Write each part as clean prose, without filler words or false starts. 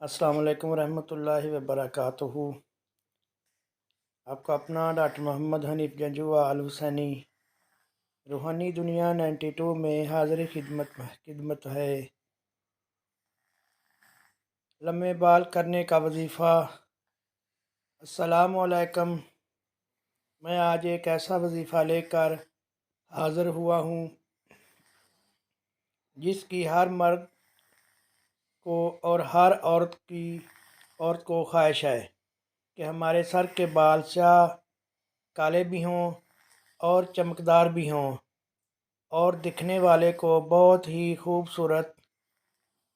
السلام علیکم ورحمۃ اللہ وبرکاتہ۔ آپ کا اپنا ڈاکٹر محمد حنیف جنجوعہ الحسینی روحانی دنیا 92 میں حاضر خدمت ہے۔ لمبے بال کرنے کا وظیفہ۔ السلام علیکم۔ میں آج ایک ایسا وظیفہ لے کر حاضر ہوا ہوں جس کی ہر مرد کو اور ہر عورت کو خواہش ہے کہ ہمارے سر کے بال سیاہ کالے بھی ہوں اور چمکدار بھی ہوں اور دکھنے والے کو بہت ہی خوبصورت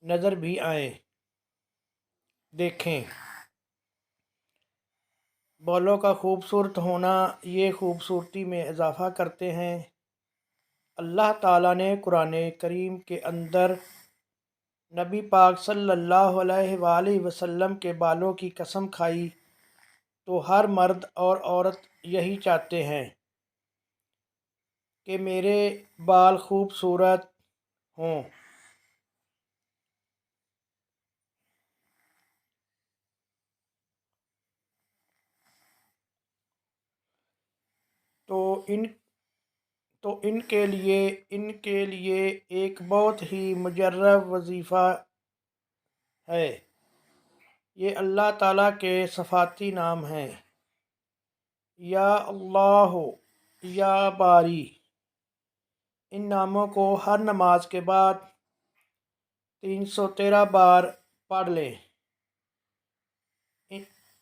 نظر بھی آئیں۔ دیکھیں، بالوں کا خوبصورت ہونا یہ خوبصورتی میں اضافہ کرتے ہیں۔ اللہ تعالیٰ نے قرآن کریم کے اندر نبی پاک صلی اللہ علیہ وآلہ وسلم کے بالوں کی قسم کھائی تو ہر مرد اور عورت یہی چاہتے ہیں کہ میرے بال خوبصورت ہوں۔ تو ان کے لیے ایک بہت ہی مجرب وظیفہ ہے۔ یہ اللہ تعالیٰ کے صفاتی نام ہیں: یا اللہ، یا باری۔ ان ناموں کو ہر نماز کے بعد 313 بار پڑھ لیں۔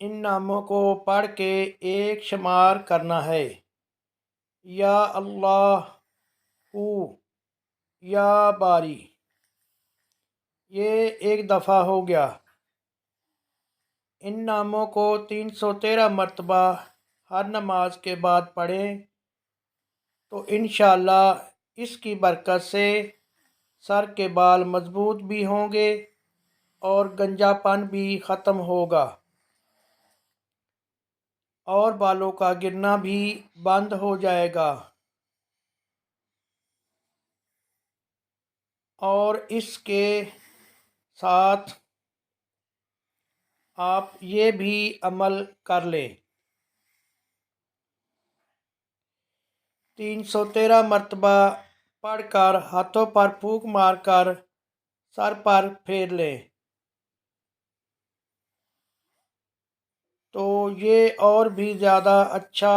ان ناموں کو پڑھ کے ایک شمار کرنا ہے: یا اللہ، یا باری۔ یہ ایک دفعہ ہو گیا۔ ان ناموں کو 313 مرتبہ ہر نماز کے بعد پڑھیں تو انشاءاللہ اس کی برکت سے سر کے بال مضبوط بھی ہوں گے اور گنجا پن بھی ختم ہوگا اور بالوں کا گرنا بھی بند ہو جائے گا۔ اور اس کے ساتھ آپ یہ بھی عمل کر لیں: 313 مرتبہ پڑھ کر ہاتھوں پر پھونک مار کر سر پر پھیر لیں تو یہ اور بھی زیادہ اچھا۔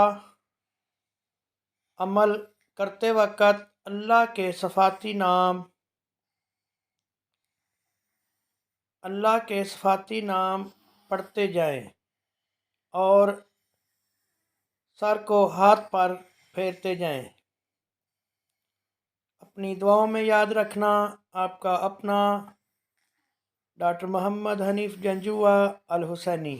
عمل کرتے وقت اللہ کے صفاتی نام پڑھتے جائیں اور سر کو ہاتھ پر پھیرتے جائیں۔ اپنی دعاؤں میں یاد رکھنا۔ آپ کا اپنا ڈاکٹر محمد حنیف جنجوعہ الحسینی۔